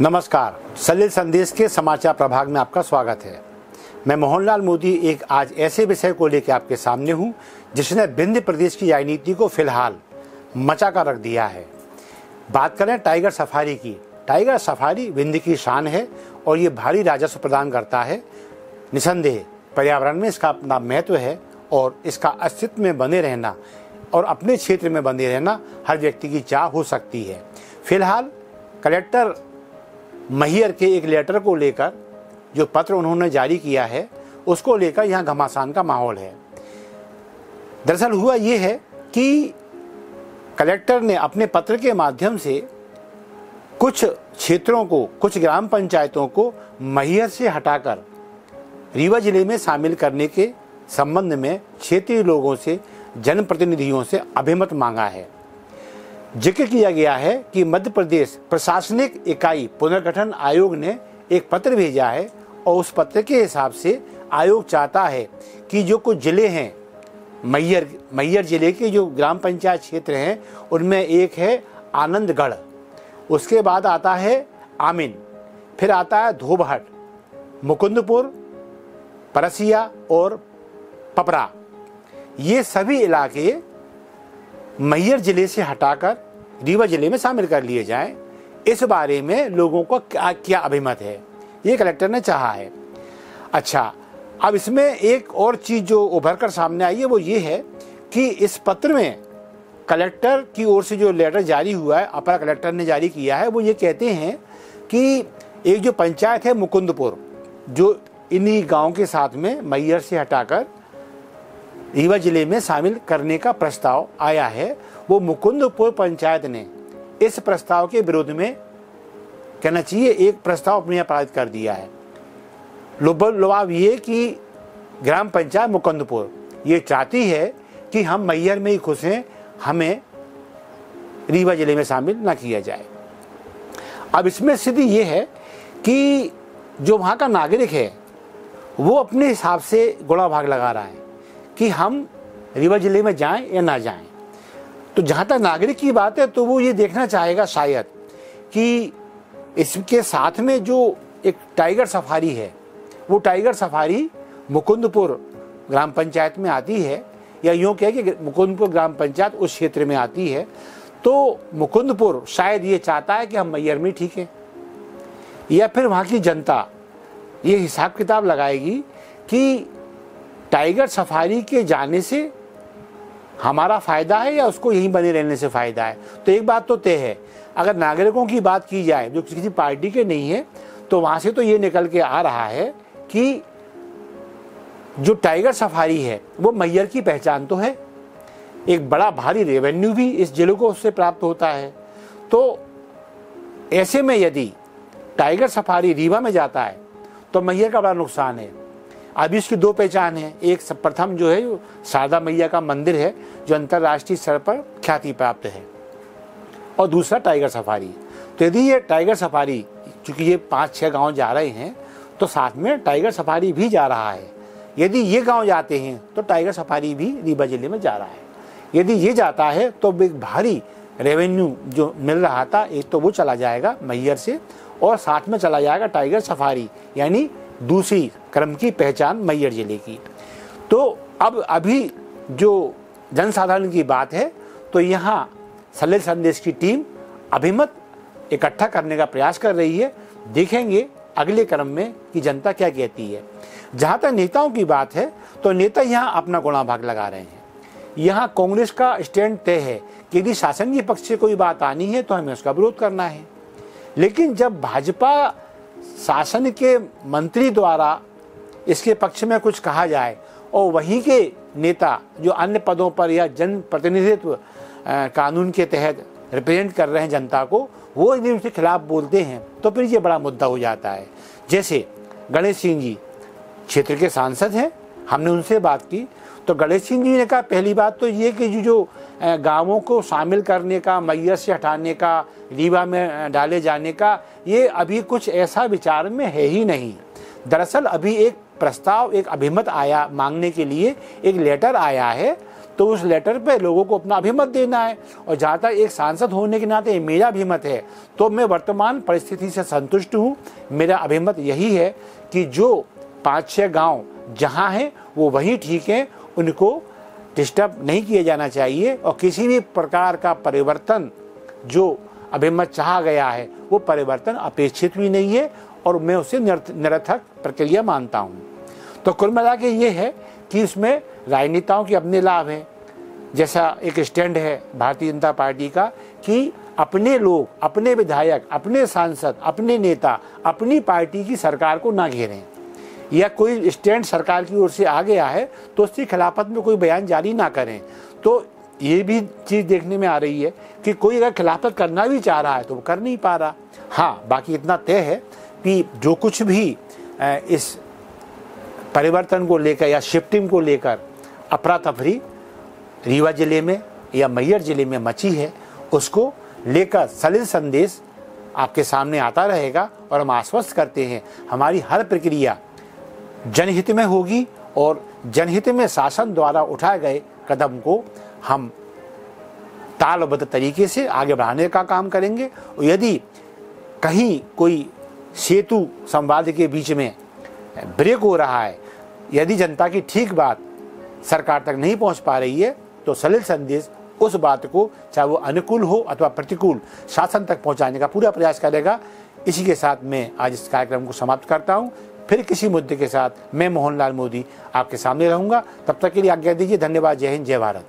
नमस्कार, सलिल संदेश के समाचार प्रभाग में आपका स्वागत है। मैं मोहनलाल मोदी एक आज ऐसे विषय को लेकर आपके सामने हूं जिसने विंध्य प्रदेश की राजनीति को फिलहाल मचा कर रख दिया है। बात करें टाइगर सफारी की। टाइगर सफारी विंध्य की शान है और ये भारी राजस्व प्रदान करता है। निसंदेह पर्यावरण में इसका अपना महत्व है और इसका अस्तित्व में बने रहना और अपने क्षेत्र में बने रहना हर व्यक्ति की चाह हो सकती है। फिलहाल कलेक्टर मैहर के एक लेटर को लेकर जो पत्र उन्होंने जारी किया है उसको लेकर यहाँ घमासान का माहौल है। दरअसल हुआ ये है कि कलेक्टर ने अपने पत्र के माध्यम से कुछ क्षेत्रों को, कुछ ग्राम पंचायतों को मैहर से हटाकर रीवा जिले में शामिल करने के संबंध में क्षेत्रीय लोगों से, जनप्रतिनिधियों से अभिमत मांगा है। जिक्र किया गया है कि मध्य प्रदेश प्रशासनिक इकाई पुनर्गठन आयोग ने एक पत्र भेजा है और उस पत्र के हिसाब से आयोग चाहता है कि जो कुछ जिले हैं, मैहर जिले के जो ग्राम पंचायत क्षेत्र हैं उनमें एक है आनंदगढ़, उसके बाद आता है आमिन, फिर आता है धोबहट, मुकुंदपुर, परसिया और पपरा। ये सभी इलाके मैहर जिले से हटाकर रीवा जिले में शामिल कर लिए जाएं। इस बारे में लोगों को क्या अभिमत है, ये कलेक्टर ने चाहा है। अच्छा, अब इसमें एक और चीज जो उभर कर सामने आई है वो ये है कि इस पत्र में कलेक्टर की ओर से जो लेटर जारी हुआ है, अपर कलेक्टर ने जारी किया है, वो ये कहते हैं कि एक जो पंचायत है मुकुंदपुर, जो इन्हीं गांव के साथ में मैहर से हटाकर रीवा जिले में शामिल करने का प्रस्ताव आया है, वो मुकुंदपुर पंचायत ने इस प्रस्ताव के विरोध में कहना चाहिए एक प्रस्ताव अपने यहाँ पारित कर दिया है। लुभाव ये कि ग्राम पंचायत मुकुंदपुर ये चाहती है कि हम मैहर में ही खुश हैं, हमें रीवा जिले में शामिल ना किया जाए। अब इसमें स्थिति ये है कि जो वहाँ का नागरिक है वो अपने हिसाब से गुणा भाग लगा रहा है कि हम रीवा जिले में जाएं या ना जाएं। तो जहाँ तक नागरिक की बात है तो वो ये देखना चाहेगा शायद कि इसके साथ में जो एक टाइगर सफारी है, वो टाइगर सफारी मुकुंदपुर ग्राम पंचायत में आती है, या यूँ कहे कि मुकुंदपुर ग्राम पंचायत उस क्षेत्र में आती है, तो मुकुंदपुर शायद ये चाहता है कि हम मैहर में ठीक है, या फिर वहाँ की जनता ये हिसाब किताब लगाएगी कि टाइगर सफारी के जाने से हमारा फ़ायदा है या उसको यहीं बने रहने से फ़ायदा है। तो एक बात तो तय है, अगर नागरिकों की बात की जाए जो किसी पार्टी के नहीं है, तो वहाँ से तो ये निकल के आ रहा है कि जो टाइगर सफारी है वो मैहर की पहचान तो है, एक बड़ा भारी रेवेन्यू भी इस जिले को उससे प्राप्त होता है। तो ऐसे में यदि टाइगर सफारी रीवा में जाता है तो मैहर का बड़ा नुकसान है। अभी इसकी दो पहचान है, एक प्रथम जो है शारदा मैया का मंदिर है जो अंतर्राष्ट्रीय स्तर पर ख्याति प्राप्त है, और दूसरा टाइगर सफारी। तो यदि ये टाइगर सफारी, चूंकि ये 5-6 गांव जा रहे हैं तो साथ में टाइगर सफारी भी जा रहा है, यदि ये गांव जाते हैं तो टाइगर सफारी भी रीवा जिले में जा रहा है। यदि ये जाता है तो एक भारी रेवेन्यू जो मिल रहा था, एक तो वो चला जाएगा मैहर से, और साथ में चला जाएगा टाइगर सफारी, यानी दूसरी क्रम की पहचान मैहर जिले की। तो अब अभी जो जनसाधारण की बात है, तो यहाँ सलिल संदेश की टीम अभिमत इकट्ठा करने का प्रयास कर रही है। देखेंगे अगले क्रम में कि जनता क्या कहती है। जहाँ तक नेताओं की बात है तो नेता यहाँ अपना गुणा भाग लगा रहे हैं। यहाँ कांग्रेस का स्टैंड तय है कि यदि शासन के पक्ष से कोई बात आनी है तो हमें उसका विरोध करना है, लेकिन जब भाजपा शासन के मंत्री द्वारा इसके पक्ष में कुछ कहा जाए और वहीं के नेता जो अन्य पदों पर या जन प्रतिनिधित्व कानून के तहत रिप्रेजेंट कर रहे हैं जनता को, वो यदि उसके खिलाफ बोलते हैं तो फिर ये बड़ा मुद्दा हो जाता है। जैसे गणेश सिंह जी क्षेत्र के सांसद हैं, हमने उनसे बात की तो गणेश सिंह जी ने कहा पहली बात तो ये कि जो गांवों को शामिल करने का, मैहर से हटाने का, रीवा में डाले जाने का, ये अभी कुछ ऐसा विचार में है ही नहीं। दरअसल अभी एक प्रस्ताव, एक अभिमत आया मांगने के लिए, एक लेटर आया है, तो उस लेटर पे लोगों को अपना अभिमत देना है। और जहाँ तक एक सांसद होने के नाते मेरा अभिमत है, तो मैं वर्तमान परिस्थिति से संतुष्ट हूँ। मेरा अभिमत यही है कि जो 5-6 गांव जहाँ हैं वो वहीं ठीक हैं, उनको डिस्टर्ब नहीं किया जाना चाहिए। और किसी भी प्रकार का परिवर्तन जो अभिमत चाहा गया है वो परिवर्तन अपेक्षित भी नहीं है और मैं उसे निरर्थक प्रक्रिया मानता हूँ। तो कुल मिला के ये है कि इसमें राजनेताओं के अपने लाभ हैं। जैसा एक स्टैंड है भारतीय जनता पार्टी का कि अपने लोग, अपने विधायक, अपने सांसद, अपने नेता अपनी पार्टी की सरकार को ना घेरें, या कोई स्टैंड सरकार की ओर से आ गया है तो उसकी खिलाफत में कोई बयान जारी ना करें। तो ये भी चीज़ देखने में आ रही है कि कोई अगर खिलाफत करना भी चाह रहा है तो वो कर नहीं पा रहा। हाँ, बाकी इतना तय है कि जो कुछ भी इस परिवर्तन को लेकर या शिफ्टिंग को लेकर अफरा तफरी रीवा जिले में या मैहर जिले में मची है, उसको लेकर सलिल संदेश आपके सामने आता रहेगा। और हम आश्वस्त करते हैं हमारी हर प्रक्रिया जनहित में होगी और जनहित में शासन द्वारा उठाए गए कदम को हम तालबद्ध तरीके से आगे बढ़ाने का काम करेंगे। और यदि कहीं कोई सेतु संवाद के बीच में ब्रेक हो रहा है, यदि जनता की ठीक बात सरकार तक नहीं पहुंच पा रही है, तो सलिल संदेश उस बात को, चाहे वो अनुकूल हो अथवा प्रतिकूल, शासन तक पहुंचाने का पूरा प्रयास करेगा। इसी के साथ मैं आज इस कार्यक्रम को समाप्त करता हूं। फिर किसी मुद्दे के साथ मैं मोहनलाल मोदी आपके सामने रहूंगा। तब तक के लिए आज्ञा दीजिए। धन्यवाद। जय हिंद, जय भारत।